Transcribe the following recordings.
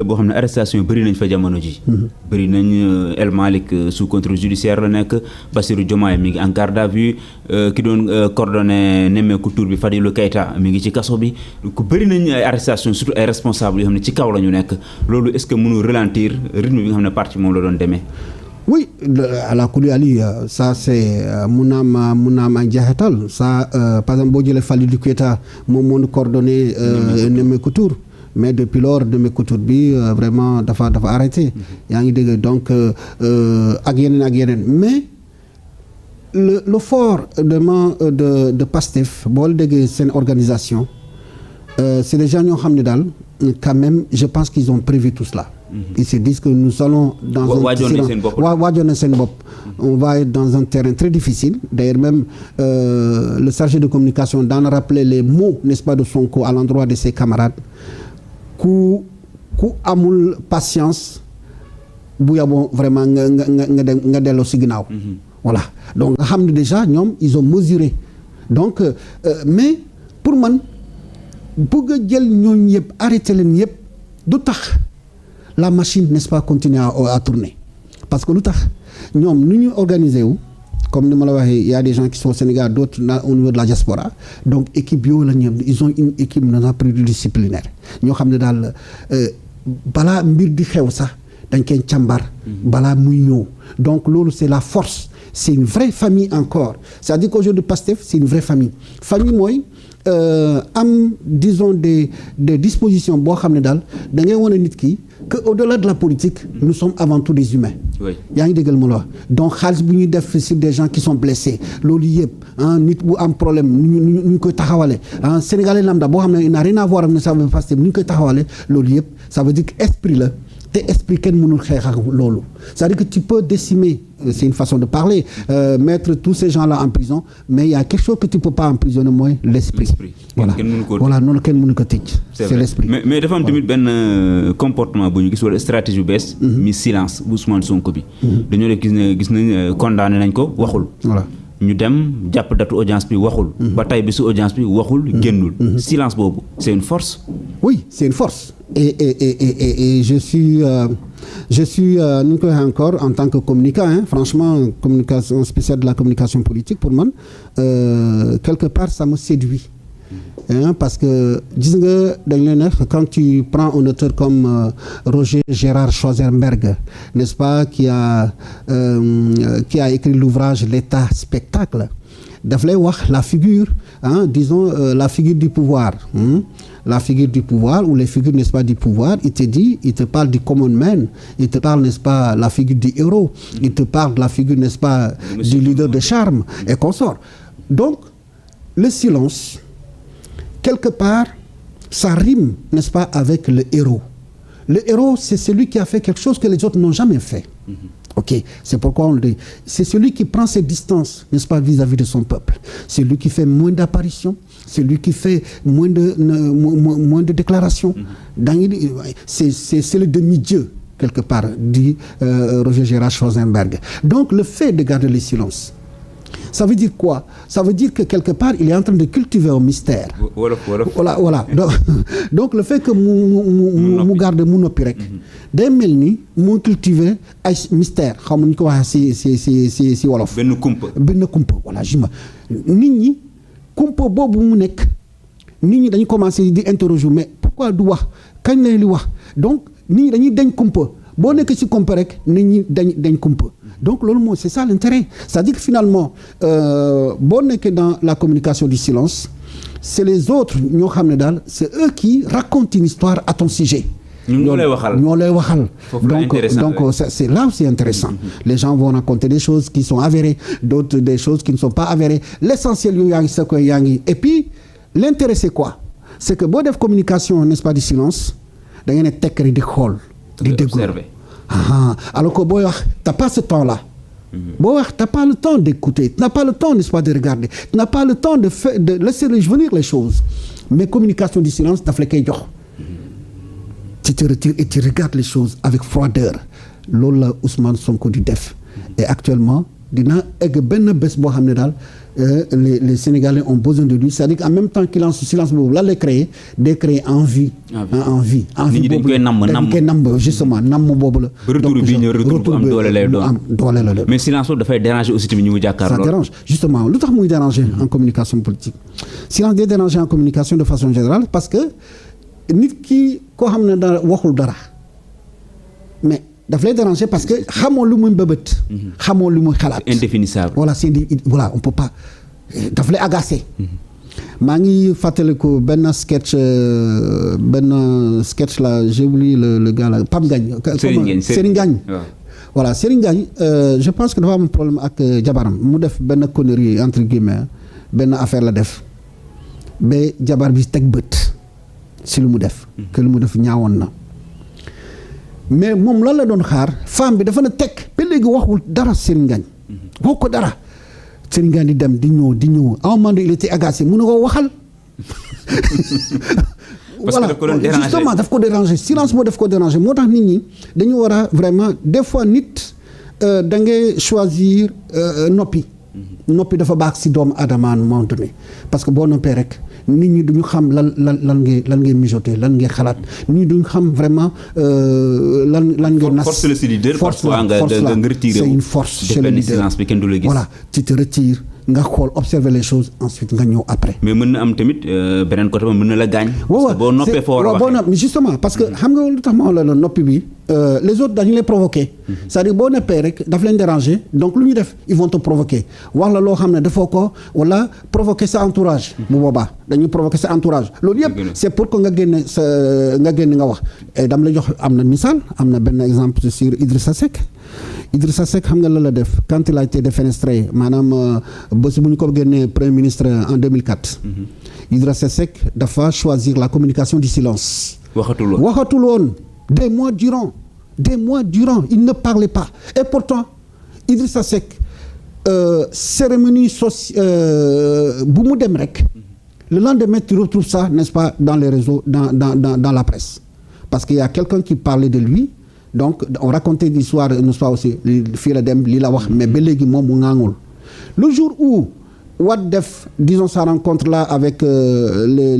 boo xam ne arrestation bëri nañ fa jamono ji bëri nañ El Malick sous contrôle judiciaire la nekk, Bassirou Diomaye mi ngi en garde à vue, ki doon coordonné nemmeeku tour bi Fadilou Keita mi ngi ci kaso bi, ku bëri nañ ay arrestation surtout ay responsables yoo xam ne ci kaw la ñu nekk. Loolu est-ce que mënul ralentir rythme bi nga xam ne parti moom la doon demee? Oui, à la Koulibaly, ça c'est Mounam Diahetal. Ça, par exemple, Bodjele Fadilou Keita, mon coordonné nemmeeku tour. Mais depuis lors de mes couture bi vraiment dafa arrêté. yaa ngi dégg donc ak yeneen mais le fort de Pastef boo déggee seen organisation c'est des gens ñoo xam ne daal quand même je pense qu'ils ont prévu tout cela. Ils se disent que nous allons dans waajoon na seen bopp. On va être dans un terrain très difficile. D'ailleurs même le chargé de communication daan rappeler les mots, n'est-ce pas, de Sonko à l'endroit de ses camarades. ku amul patience bu yaboo vraiment nga delloo si ginnaaw. Voilà donc nga xam ne déjà ñoom ils ont mesuré donc mais pour man bëgg a jël ñooñu yëpp arrêté leen yëpp du tax la machine n'est-ce pas continuer à tourner parce que lu tax ñoom nu ñu organiser wu. Comme ni ma la waxee, il y a des gens qui sont au Sénégal, d'autres au niveau de la diaspora. Donc équipe bio la ñoom ils ont une équipe pluridisciplinaire ñoo xam ne daal balaa mbir di xew sax dañ koy càmbar balaa muy ñëw. Donc loolu c'est la force, c'est une vraie famille encore. C'est-à-dire qu'aujourd'hui Pastef c'est une vraie famille. Famille mooy am disons des dispositions boo xam ne daal da ngay wane nit ki que au-delà de la politique nous sommes avant tout des humains. yaa ngi déggal ma la wax donc xaalis bu ñuy def sur des gens qui sont blessés loolu yëpp nit bu am problème nu ñu koy taxawale sénégalais lambda boo xam ne il n'a rien à voir avec ça parce que nu ñu koy taxawale loolu yëpp ça veut dire que esprit la te esprit kenn mënul xeex ak loolu c'est-à-dire que tu peux décimer c'est une façon de parler mettre tous ces gens-là en prison mais il y a quelque chose que tu peux pas emprisonner mooy l'esprit. Voilà noonu kenn mënu ko tëj. C'est l'esprit. mais dafa am tamit benn comportement bu ñu gis wala stratégie bu bees. mi silence bu Ousmane Sonko bi. dañoo rek gis nañ condamné nañ ko waxul. Voilà. ñu dem jàpp datu audience bi waxul. ba tey bi su audience bi waxul génnul. Silence boobu c'est une force. Oui, c'est une force. Et je suis nu ñu koy waxee encore en tant que communicant franchement communication spéciale de la communication politique pour man quelque part ça me séduit. Parce que gis nga dañ leen ne quand tu prends un auteur comme Roger Gérard Schwarzenberg, n'est-ce pas, qui a écrit l'ouvrage L'État spectacle, daf lay wax la figure disons la figure du pouvoir. La figure du pouvoir ou les figures, n'est-ce pas, du pouvoir, il te parle du common man, il te parle, n'est-ce pas, la figure du héros, il te parle de la figure, n'est-ce pas, du leader de charme et consort. Donc, le silence, quelque part, ça rime, n'est-ce pas, avec le héros. Le héros, c'est celui qui a fait quelque chose que les autres n'ont jamais fait. Ok, c'est pourquoi on le dit. C'est celui qui prend ses distances, n'est-ce pas, vis-à-vis de son peuple. C'est lui qui fait moins d'apparitions, c'est lui qui fait moins de déclarations. C'est le demi-dieu, quelque part, dit Roger Gérard Schwarzenberg. Donc, le fait de garder le silence, ça veut dire quoi? Ça veut dire que quelque part, il est en train de cultiver un mystère. Voilà. Donc le fait que mu garde mu noppi rek day mel ni mu cultiver ay mystère xam ñu ko waxee si wolof. benn kumpa. Voilà nit ñi kumpa boobu mu nekk nit ñi dañu commencé di interroger mais pourquoi du wax kañ lay li wax donc nit ñi dañuy dañ kumpa boo nekk ci kumpa rek nit ñi dañ kumpa. Donc loolu mooy c'est ça l'intérêt, c'est-à-dire que finalement boo nekkee dans la communication du silence c'est les autres ñoo xam ne daal c'est eux qui racontent une histoire à ton sujet. ñoo lay waxal. Donc c'est là où c'est intéressant. Les gens vont raconter des choses qui sont avérées, d'autres des choses qui ne sont pas avérées. L'essentiel yow yaa ngi sa koy yaa ngi et puis l'intérêt c'est quoi? C'est que boo def communication, n'est-ce pas, du silence da ngeen ne tekk rek di xool di déglu. Alors que booy wax t'as pas ce temps-là. Booy wax t'as pas le temps d'écouter, tu n'as pas le temps, n'est-ce pas, de regarder, tu n'as pas le temps de laisser venir les choses. Mais communication du silence daf la koy jox. Tu te retires et tu regardes les choses avec froideur. Loolu la Ousmane Sonko di def. Et actuellement dina egg benn bés boo xam ne daal les Sénégalais ont besoin de lui, c'est-à-dire qu'en même temps qu'il lance silence boobu lan lay créer day créer envie. envie boobu dañ koy namb justement namm boobu la. retour bi ñëw retour bu am doole lay doon am doole la. mais silence boobu dafay déranger aussi tamit ñu mu jàkkaarloo. ça dérange justement lu tax muy déranger en communication politique. silence day déranger en communication de façon générale parce que nit ki koo xam ne dara waxul dara mais. daf lay déranger parce que xamoo lu muy mbëbët. xamoo lu muy xalaat. indéfinissable. voilà voilà on peut pas daf lay agacer. maa ngi fàttaliku benn sketch là j'ai oublié le gars là Pape Ngagne. Serigne Ngagne. voilà Serigne Ngagne je pense que dafa am problème ak jabaram mu def benn connerie entre guillemets benn affaire la def ba jabar bi teg bët si lu mu def. que lu mu def ñaawoon na. mais moom lan la doon xaar femme bi dafa na teg ba léegi waxul dara Serigne Ngagne wax ko dara Serigne Ngagne di ñëw à un moment donné il était agacé mu ne ko waxal. parce que daf ko doon déranger justement daf ko déranger silence moo daf ko déranger moo tax nit ñi dañu war a vraiment des fois nit da ngay choisir noppi. noppi dafa baax si doomu aadama à un moment donné parce que boo noppee rek. nit ñi duñu xam lan ngay mijoter lan ngay xalaat nit ñi duñu xam vraiment lan ngay nas. force la si leader parfois nga retiré c'est une force chez le leader silence bi kenn du la gis. voilà tu te retires nga xool observer les choses ensuite nga ñëw après. mais mën na am tamit beneen côté ba mën na la gaañ. parce que boo noppee foo war a waxee justement parce que xam nga lu tax ma la noppi bi les autres dañu lay provoquer. c'est-à-dire boo noppee rek daf leen déranger donc lu ñu def ils vont te provoquer wax la loo xam ne dafoo ko wala provoquer sa entourage. bu boobaa dañuy provoquer sa entourage. loolu yëpp c'est pour que nga génne nga wax. et dama la jox am na misaal am na benn exemple sur Idrissa Seck. Idrissa Seck xam nga la def quand il a été défenestré maanaam bés bu ñu ko génnee premier ministre en 2004. Idrissa Seck dafa choisir la communication du silence. waxatul woon des mois durant il ne parlait pas et pourtant Idrissa Seck cérémonie bu mu dem rek le lendemain tu retrouves ça n'est-ce pas dans les réseaux dans la presse parce qu'il y a quelqu'un qui parlait de lui. donc on racontait l'histoire n'est-ce pas aussi fii la dem lii la wax mais ba léegi moom mu ŋaangul le jour où Wade def disons sa rencontre là avec les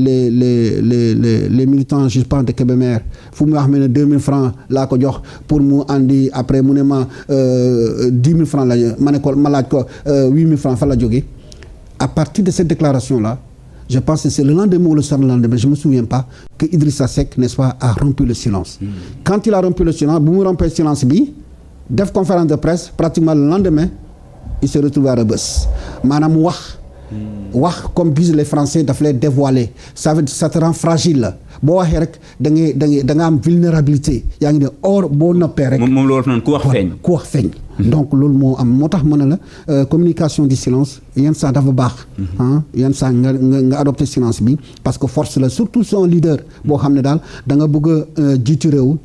militants je pense de Kébémer fu mu wax ne 2000 francs laa ko jox pour mu andi après mu ne ma 10 000 francs la ma ne ko ma laaj ko 8 000 francs fa la jógee à partir de cette déclaration là je pense que c'est le lendemain ou le surlendemain je me souviens pas que Idrissa Seck n'est-ce pas a rompu le silence. Quand il a rompu le silence bu mu rompe silence bi def conférence de presse pratiquement le lendemain il s'est retrouvé à Rebeuss maanaam wax comme disent les Français daf lay dévoiler ça te rend fragile la boo waxee rek da nga am vulnérabilité yaa ngi ne or boo noppee rek. moom la wax naan ku wax feeñ. donc loolu moo am moo tax mën na la communication du silence yenn saa dafa baax. yenn saa nga adopté silence bi parce que force la surtout son leader boo xam ne daal da nga bëgg a jiitu réew